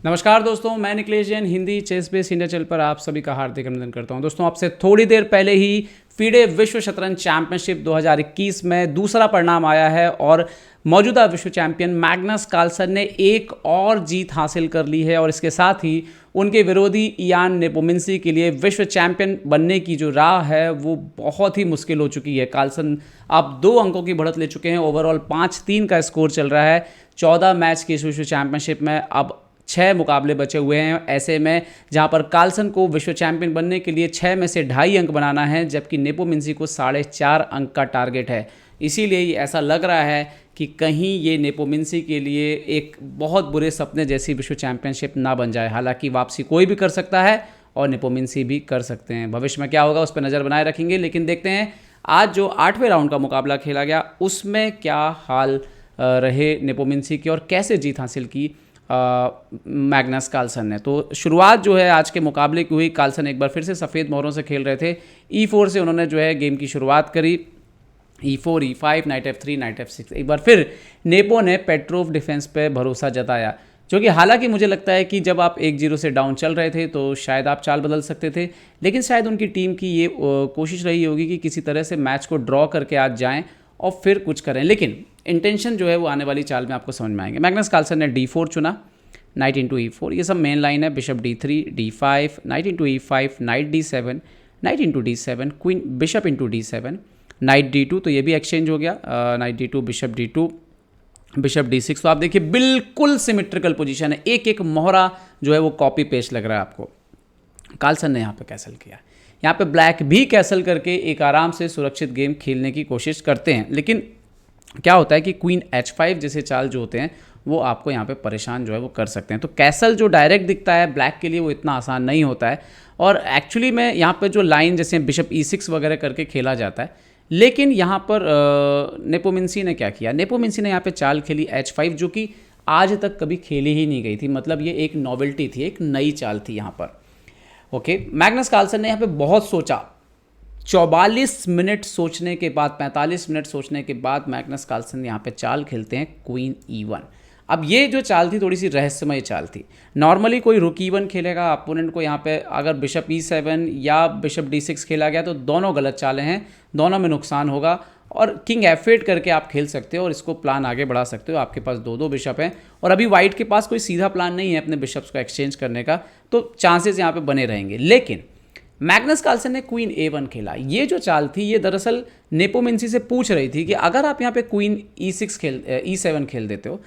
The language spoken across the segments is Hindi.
नमस्कार दोस्तों, मैं Nikhilesh Jain Hindi chess base India channel पर आप सभी का हार्दिक अभिनंदन करता हूं। दोस्तों, आपसे थोड़ी देर पहले ही फीडे विश्व शतरंज चैंपियनशिप 2021 में दूसरा परिणाम आया है और मौजूदा विश्व चैंपियन मैग्नस कार्लसन ने एक और जीत हासिल कर ली है और इसके साथ ही उनके विरोधी इयान नेपोमिंसी के लिए विश्व चैंपियन बनने की जो राह है वो बहुत ही मुश्किल हो चुकी है। कार्लसन अब 2 अंकों की बढ़त ले चुके हैं। ओवरऑल 5-3 का स्कोर चल रहा है। 14 मैच की इस विश्व चैंपियनशिप में अब 6 मुकाबले बचे हुए हैं। ऐसे में जहां पर कार्लसन को विश्व चैंपियन बनने के लिए 6 में से 2.5 अंक बनाना है, जबकि नेपोमिंसी को 4.5 अंक का टारगेट है। इसीलिए ऐसा लग रहा है कि कहीं ये नेपोमिंसी के लिए एक बहुत बुरे सपने जैसी विश्व चैंपियनशिप ना बन जाए। हालांकि वापसी कोई भी कर सकता है और नेपोमिंसी भी कर सकते हैं। भविष्य में क्या होगा उस पर नज़र बनाए रखेंगे, लेकिन देखते हैं आज जो 8वें राउंड का मुकाबला खेला गया उसमें क्या हाल रहे नेपोमिंसी की और कैसे जीत हासिल की मैग्नस कार्लसन ने। तो शुरुआत जो है आज के मुकाबले की हुई। कार्लसन एक बार फिर से सफ़ेद मोहरों से खेल रहे थे। E4 से उन्होंने जो है गेम की शुरुआत करी। E4, E5, night F3, night F6। एक बार फिर नेपो ने पेट्रोव डिफेंस पे भरोसा जताया, जो कि हालांकि मुझे लगता है कि जब आप 1-0 से डाउन चल रहे थे तो शायद आप चाल बदल सकते थे, लेकिन शायद उनकी टीम की ये कोशिश रही होगी कि किसी तरह से मैच को ड्रॉ करके आज जाएँ और फिर कुछ करें। लेकिन इंटेंशन जो है वो आने वाली चाल में आपको समझ में आएंगे। मैग्नस कार्लसन ने D4 चुना, नाइट इंटू E4, ये सब मेन लाइन है। Bishop D3, D5, night into E5, night D7, night into D7, queen bishop into D7, night D2, तो ये भी एक्सचेंज हो गया। Night D2, bishop D2, bishop D6। तो आप देखिए बिल्कुल सिमेट्रिकल पोजीशन है। एक एक मोहरा जो है वो कॉपी पेस्ट लग रहा है आपको। कार्लसन ने यहाँ पे कैसल किया। यहाँ पे ब्लैक भी कैसल करके एक आराम से सुरक्षित गेम खेलने की कोशिश करते हैं, लेकिन क्या होता है कि क्वीन H5 जैसे चाल जो होते हैं वो आपको यहाँ पे परेशान जो है वो कर सकते हैं। तो कैसल जो डायरेक्ट दिखता है ब्लैक के लिए वो इतना आसान नहीं होता है और एक्चुअली में यहाँ पे जो लाइन जैसे बिशप E6 वगैरह करके खेला जाता है। लेकिन यहाँ पर नेपोमिंसी ने क्या किया, नेपोमिंसी ने यहाँ पे चाल खेली H5, जो कि आज तक कभी खेली ही नहीं गई थी। मतलब ये एक नॉवेल्टी थी, एक नई चाल थी यहाँ पर। ओके, मैग्नस कार्लसन ने यहाँ पे बहुत सोचा। 44 मिनट सोचने के बाद, 45 मिनट सोचने के बाद मैग्नस कार्लसन यहाँ पे चाल खेलते हैं क्वीन E1। अब ये जो चाल थी थोड़ी सी रहस्यमय चाल थी। नॉर्मली कोई रुक E1 खेलेगा, अपोनेंट को यहाँ पे अगर बिशप E7 या बिशप D6 खेला गया तो दोनों गलत चालें हैं, दोनों में नुकसान होगा और किंग F8 करके आप खेल सकते हो और इसको प्लान आगे बढ़ा सकते हो। आपके पास 2-2 बिशप हैं और अभी वाइट के पास कोई सीधा प्लान नहीं है अपने बिशप्स को एक्सचेंज करने का, तो चांसेस यहाँ पे बने रहेंगे। लेकिन मैग्नस कार्लसन ने क्वीन A1 खेला। ये जो चाल थी ये दरअसल नेपोमिंसी से पूछ रही थी कि अगर आप यहाँ पे क्वीन E7 खेल देते हो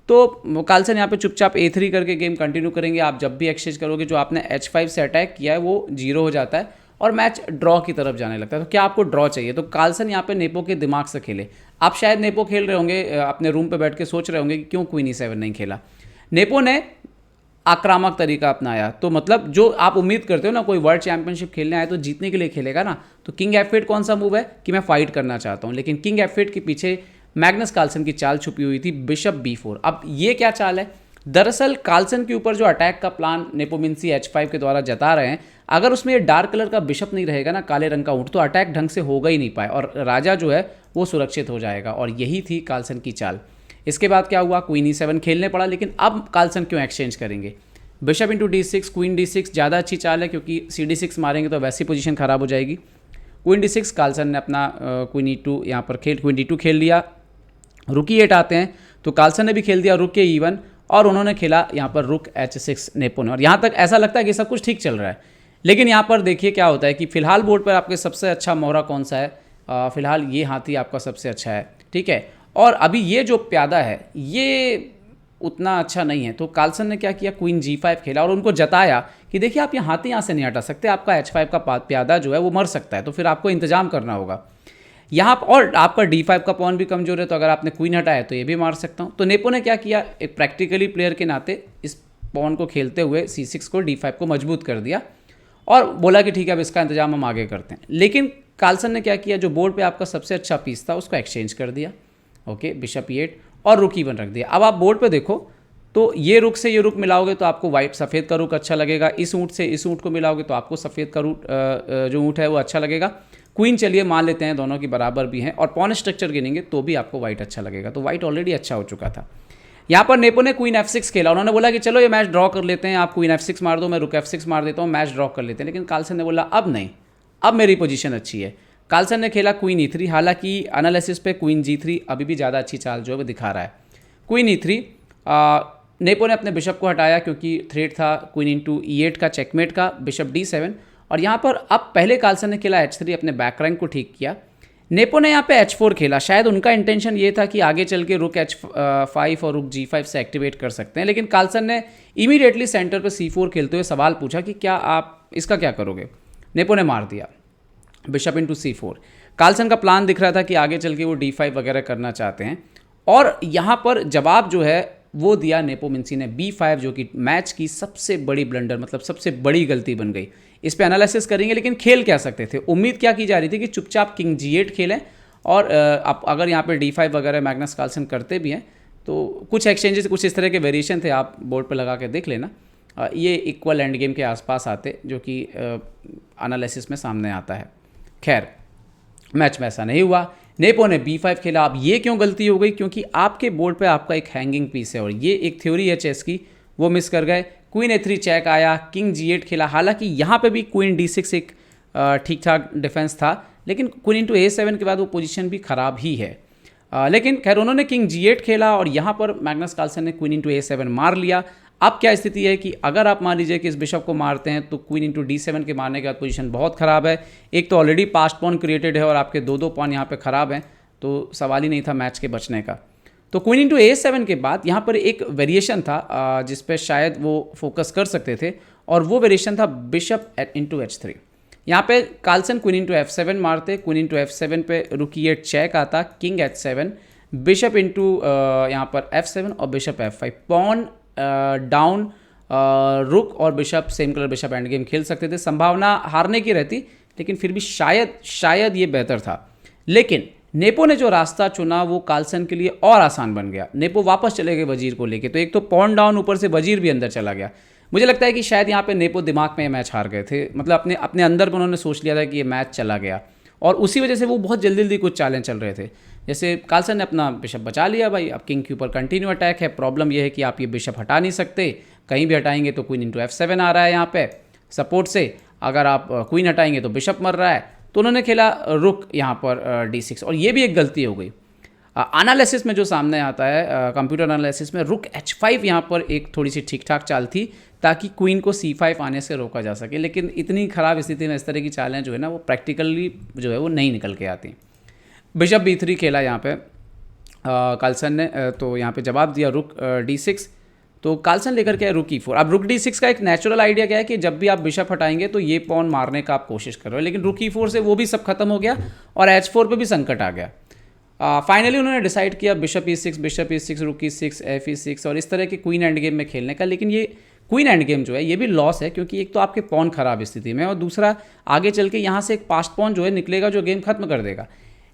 तो कार्लसन यहाँ पे चुपचाप A3 करके गेम कंटिन्यू करेंगे। आप जब भी एक्सचेंज करोगे जो आपने H5 से अटैक किया है वो 0 हो जाता है और मैच ड्रॉ की तरफ जाने लगता है। तो क्या आपको ड्रॉ चाहिए? तो कार्लसन यहाँ पे नेपो के दिमाग से खेले। आप शायद नेपो खेल रहे होंगे अपने रूम पे बैठ के सोच रहे होंगे कि क्यों क्वीन E7 नहीं खेला। नेपो ने आक्रामक तरीका अपनाया। तो मतलब जो आप उम्मीद करते हो ना, कोई वर्ल्ड चैंपियनशिप खेलने आए तो जीतने के लिए खेलेगा ना, तो किंग F8 कौन सा मूव है कि मैं फाइट करना चाहता हूँ, लेकिन किंग F8 के पीछे मैग्नस कार्लसन की चाल छुपी हुई थी, बिशप B4। अब ये क्या चाल है? दरअसल कार्लसन के ऊपर जो अटैक का प्लान नेपोमिंसी H5 के द्वारा जता रहे हैं, अगर उसमें ये डार्क कलर का बिशप नहीं रहेगा ना, काले रंग का ऊँट, तो अटैक ढंग से होगा ही नहीं पाए और राजा जो है वो सुरक्षित हो जाएगा। और यही थी कार्लसन की चाल। इसके बाद क्या हुआ, क्वीन E7 खेलने पड़ा। लेकिन अब कार्लसन क्यों एक्सचेंज करेंगे? Bishop into D6, queen D6 ज़्यादा अच्छी चाल है क्योंकि CD6 मारेंगे तो वैसी पोजीशन खराब हो जाएगी। क्वीन D6, कार्लसन ने अपना क्वीन E2 यहाँ पर क्वीन D2 खेल लिया। रुक E8 आते हैं तो कार्लसन ने भी खेल दिया रुक E1 और उन्होंने खेला यहाँ पर रुक H6 नेपो ने। और यहाँ तक ऐसा लगता है कि सब कुछ ठीक चल रहा है, लेकिन यहाँ पर देखिए क्या होता है कि फिलहाल बोर्ड पर आपके सबसे अच्छा मोहरा कौन सा है? फिलहाल ये हाथी आपका सबसे अच्छा है, ठीक है। और अभी ये जो प्यादा है ये उतना अच्छा नहीं है। तो कार्लसन ने क्या किया, क्वीन G5 खेला और उनको जताया कि देखिए आप ये हाथी यहाँ से नहीं हटा सकते, आपका H5 का प्यादा जो है वो मर सकता है, तो फिर आपको इंतजाम करना होगा यहाँ। और आपका D5 का पॉन भी कमजोर है, तो अगर आपने क्वीन हटाया तो ये भी मार सकता हूँ। तो नेपो ने क्या किया, एक प्रैक्टिकली प्लेयर के नाते इस पॉन को खेलते हुए C6 को D5 को मजबूत कर दिया और बोला कि ठीक है अब इसका इंतजाम हम आगे करते हैं। लेकिन कार्लसन ने क्या किया, जो बोर्ड पे आपका सबसे अच्छा पीस था उसको एक्सचेंज कर दिया। ओके, बिशप E8 और रुक E1 रख दिया। अब आप बोर्ड पे देखो तो ये रुक से ये रुक मिलाओगे तो आपको वाइट सफ़ेद का रुक अच्छा लगेगा, इस ऊँट से इस ऊँट को मिलाओगे तो आपको सफ़ेद का रूट जो ऊँट है वो अच्छा लगेगा। क्वीन चलिए मान लेते हैं दोनों की बराबर भी हैं और पॉन स्ट्रक्चर गिनेंगे तो भी आपको वाइट अच्छा लगेगा। तो वाइट ऑलरेडी अच्छा हो चुका था। यहाँ पर नेपो ने क्वीन F6 खेला, उन्होंने बोला कि चलो ये मैच ड्रॉ कर लेते हैं, आप क्वीन F6 मार दो, मैं रुक F6 मार देता हूँ, मैच ड्रॉ कर लेते हैं। लेकिन कार्लसन ने बोला अब नहीं, अब मेरी पोजीशन अच्छी है। कार्लसन ने खेला क्वीन E3, हालांकि एनालिसिस पे क्वीन G3 अभी भी ज़्यादा अच्छी चाल जो है वो दिखा रहा है। क्वीन E3, नेपो ने अपने बिशप को हटाया क्योंकि थ्रेट था क्वीन इंटू E8 का, चेकमेट का, बिशप D7। और यहाँ पर अब पहले कार्लसन ने खेला H3, अपने बैक रैंक को ठीक किया। नेपो ने यहाँ पे H4 खेला, शायद उनका इंटेंशन ये था कि आगे चल के रुक H5 और रुक G5 से एक्टिवेट कर सकते हैं। लेकिन कार्लसन ने इमीडिएटली सेंटर पे C4 खेलते हुए सवाल पूछा कि क्या आप इसका क्या करोगे। नेपो ने मार दिया बिशप इंटू C4। कार्लसन का प्लान दिख रहा था कि आगे चल के वो D5 वगैरह करना चाहते हैं, और यहाँ पर जवाब जो है वो दिया नेपोमुनसी ने B5, जो कि मैच की सबसे बड़ी ब्लंडर, मतलब सबसे बड़ी गलती बन गई। इस पे एनालिसिस करेंगे, लेकिन खेल क्या सकते थे, उम्मीद क्या की जा रही थी कि चुपचाप किंग G8 खेलें, और आप अगर यहाँ पे D5 वगैरह मैग्नस कार्लसन करते भी हैं तो कुछ एक्सचेंजेस, कुछ इस तरह के वेरिएशन थे, आप बोर्ड पे लगा के देख लेना। ये इक्वल एंड गेम के आसपास आते, जो कि एनालिसिस में सामने आता है। खैर, मैच में ऐसा नहीं हुआ, नेपो ने B5 खेला। अब ये क्यों गलती हो गई, क्योंकि आपके बोर्ड पे आपका एक हैंगिंग पीस है और ये एक थ्योरी है चेस की, वो मिस कर गए। क्वीन A3 चेक आया, किंग G8 खेला, हालांकि यहाँ पे भी क्वीन D6 एक ठीक ठाक डिफेंस था, लेकिन क्वीन इंटू A7 के बाद वो पोजीशन भी ख़राब ही है। लेकिन खैर उन्होंने किंग G8 खेला और यहाँ पर मैग्नस कार्लसन ने क्वीन इंटू A7 मार लिया। अब क्या स्थिति है कि अगर आप मान लीजिए कि इस बिशप को मारते हैं तो क्वीन इंटू D7 के मारने के बाद पोजीशन बहुत ख़राब है। एक तो ऑलरेडी पास्ट पॉन क्रिएटेड है और आपके दो पॉन यहाँ पे ख़राब हैं, तो सवाल ही नहीं था मैच के बचने का। तो क्वीन इंटू A7 के बाद यहाँ पर एक वेरिएशन था जिस पे शायद वो फोकस कर सकते थे, और वो वेरिएशन था बिशप इंटू H3। यहाँ पे कार्लसन क्वीन इंटू F7 मारते, क्वीन इंटू F7 पे रुक E8 चेक आता, किंग H7, बिशप इंटू यहाँ पर F7 और बिशप F5, पॉन डाउन, रुक और bishop, same colour bishop end game खेल सकते थे। संभावना हारने की रहती, लेकिन फिर भी शायद ये बेहतर था। लेकिन नेपो ने जो रास्ता चुना वो कार्लसन के लिए और आसान बन गया। नेपो वापस चले गए वजीर को लेके, तो एक तो पॉन डाउन, ऊपर से वजीर भी अंदर चला गया। मुझे लगता है कि शायद यहाँ पे नेपो दिमाग में ये मैच हार गए थे, मतलब अपने अंदर में उन्होंने सोच लिया था कि ये मैच चला गया, और उसी वजह से वो बहुत जल्दी कुछ चालें चल रहे थे। जैसे कार्लसन ने अपना बिशप बचा लिया, भाई अब किंग के ऊपर कंटिन्यू अटैक है। प्रॉब्लम यह है कि आप ये बिशप हटा नहीं सकते, कहीं भी हटाएंगे तो क्वीन इंटू F7 आ रहा है यहाँ पे सपोर्ट से, अगर आप क्वीन हटाएंगे तो बिशप मर रहा है। तो उन्होंने खेला रुक यहाँ पर D6, और ये भी एक गलती हो गई। एनालिसिस में जो सामने आता है, कंप्यूटर एनालिसिस में, रुक H5 यहाँ पर एक थोड़ी सी ठीक ठाक चाल थी ताकि क्वीन को C5 आने से रोका जा सके, लेकिन इतनी ख़राब स्थिति में इस तरह की चालें जो है ना वो प्रैक्टिकली जो है वो नहीं निकल के आती। बिशप B3 खेला यहाँ पे कार्लसन ने, तो यहाँ पे जवाब दिया रुक D6, तो कार्लसन लेकर के आए रुक E4। अब रुक D6 का एक नेचुरल आइडिया क्या है कि जब भी आप बिशप हटाएंगे तो ये पॉन मारने का आप कोशिश कर रहे हो, लेकिन रुक E4 से वो भी सब खत्म हो गया और H4 पे भी संकट आ गया। फाइनली उन्होंने डिसाइड किया बिशप E6, रुक E6, F E6 और इस तरह के क्वीन एंड गेम में खेलने का। लेकिन ये क्वीन एंड गेम जो है ये भी लॉस है, क्योंकि एक तो आपके पॉन खराब स्थिति में, और दूसरा आगे चल के यहाँ से एक पास्ट पॉन जो है निकलेगा जो गेम खत्म कर देगा।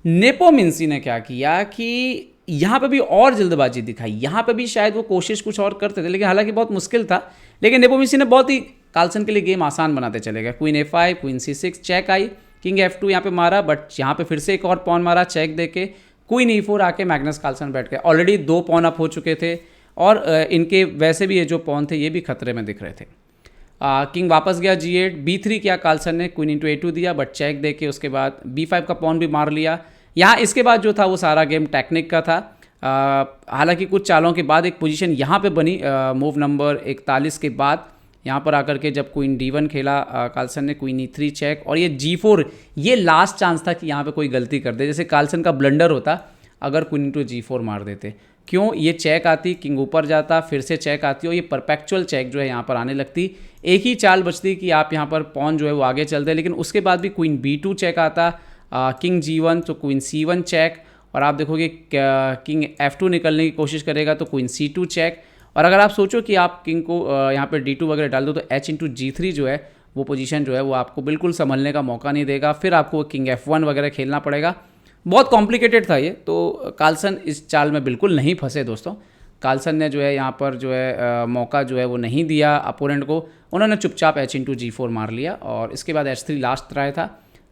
नेपोमुनसी ने क्या किया कि यहाँ पे भी और जल्दबाजी दिखाई, यहाँ पे भी शायद वो कोशिश कुछ और करते थे, लेकिन हालांकि बहुत मुश्किल था। लेकिन नेपोमुनसी ने बहुत ही कार्लसन के लिए गेम आसान बनाते चले गए। Queen A5, queen C6 check आई, किंग F2 यहाँ पे मारा, बट यहाँ पे फिर से एक और पॉन मारा चेक देके, क्वीन E4 आके मैग्नस कार्लसन बैठ गए। ऑलरेडी 2 पॉन अप हो चुके थे और इनके वैसे भी ये जो पॉन थे ये भी खतरे में दिख रहे थे। किंग वापस गया G8, B3 किया कार्लसन ने, क्वीन इंटू A2 दिया, बट चेक दे के उसके बाद B5 का पॉन भी मार लिया। यहाँ इसके बाद जो था वो सारा गेम टेक्निक का था। हालांकि कुछ चालों के बाद एक पोजीशन यहाँ पे बनी मूव नंबर 41 के बाद, यहाँ पर आकर के जब क्वीन D1 खेला कार्लसन ने, क्वीन E3 चेक, और ये G4 ये लास्ट चांस था कि यहाँ पे कोई गलती कर दे। जैसे कार्लसन का ब्लंडर होता अगर क्वीन इंटू G4 मार देते, क्यों ये चेक आती, किंग ऊपर जाता, फिर से चेक आती और ये परपेचुअल चेक जो है यहाँ पर आने लगती। एक ही चाल बचती कि आप यहाँ पर पॉन जो है वो आगे चलते, लेकिन उसके बाद भी क्वीन B2 चेक आता, किंग G1 तो क्वीन C1 चेक, और आप देखोगे किंग F2 निकलने की कोशिश करेगा तो क्वीन C2 चेक। और अगर आप सोचो कि आप किंग को यहाँ पर D2 वगैरह डाल दो तो H इंटू G3 जो है वो पोजीशन जो है वो आपको बिल्कुल संभलने का मौका नहीं देगा, फिर आपको किंग F1 वगैरह खेलना पड़ेगा। बहुत कॉम्प्लिकेटेड था ये, तो कार्लसन इस चाल में बिल्कुल नहीं फंसे दोस्तों। कार्लसन ने जो है यहाँ पर जो है मौका जो है वो नहीं दिया अपोनेंट को, उन्होंने चुपचाप H इंटू G4 मार लिया और इसके बाद H3 लास्ट ट्राई था।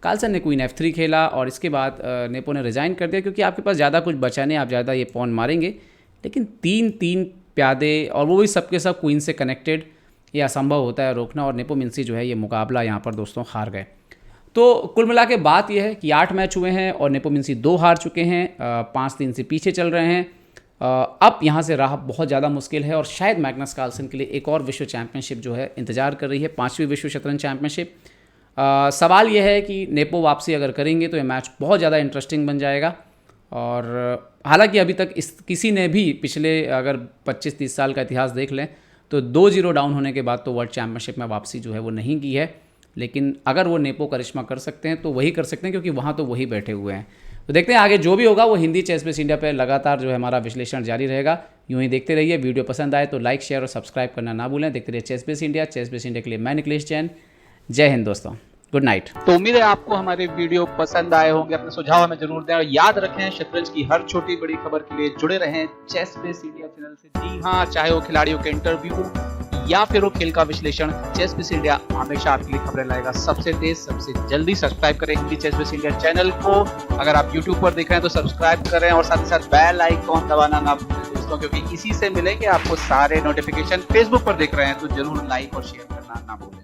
कार्लसन ने क्वीन F3 खेला और इसके बाद नेपो ने रिजाइन कर दिया, क्योंकि आपके पास ज़्यादा कुछ बचा नहीं, आप ज़्यादा ये पॉन मारेंगे लेकिन 3-3 प्यादे और वो भी सबके सब क्वीन से कनेक्टेड, ये असंभव होता है रोकना, और नेपोमिंसी जो है ये मुकाबला यहाँ पर दोस्तों हार गए। तो कुल मिला के बात यह है कि 8 मैच हुए हैं और नेपोमिंसी 2 हार चुके हैं, 5-3 से पीछे चल रहे हैं। अब यहाँ से राह बहुत ज़्यादा मुश्किल है और शायद मैग्नस कार्लसन के लिए एक और विश्व चैंपियनशिप जो है इंतजार कर रही है, 5वीं विश्व शतरंज चैंपियनशिप। सवाल यह है कि नेपो वापसी अगर करेंगे तो ये मैच बहुत ज़्यादा इंटरेस्टिंग बन जाएगा। और हालांकि अभी तक किसी ने भी पिछले अगर 25-30 साल का इतिहास देख लें तो 2-0 डाउन होने के बाद तो वर्ल्ड चैंपियनशिप में वापसी जो है वो नहीं की है। लेकिन अगर वो नेपो करिश्मा कर सकते हैं तो वही कर सकते हैं, क्योंकि वहाँ तो वही बैठे हुए हैं। तो देखते हैं आगे जो भी होगा, वो हिंदी चेस बेस इंडिया पे लगातार जो है हमारा विश्लेषण जारी रहेगा। यूँ ही देखते रहिए। वीडियो पसंद आए तो लाइक, शेयर और सब्सक्राइब करना ना भूलें। देखते रहिए chess base India. Chess base India के लिए मैं निखिलेश जैन। जय हिंद दोस्तों, गुड नाइट। तो उम्मीद है आपको हमारे वीडियो पसंद आए होंगे। अपने सुझाव हमें जरूर दें और याद रखें, शतरंज की हर छोटी बड़ी खबर के लिए जुड़े रहें चेस बेस इंडिया चैनल से। जी हाँ, चाहे वो खिलाड़ियों के इंटरव्यू या फिर वो खेल का विश्लेषण, चेस बेस इंडिया हमेशा आपके लिए खबरें लाएगा सबसे तेज सबसे जल्दी। सब्सक्राइब करें Hindi chess base India channel को। अगर आप यूट्यूब पर देख रहे हैं तो सब्सक्राइब करें और साथ ही साथ बेल आइकॉन दबाना ना भूलें दोस्तों, क्योंकि इसी से मिलेंगे आपको सारे नोटिफिकेशन। फेसबुक पर देख रहे हैं तो जरूर लाइक और शेयर करना ना भूलें।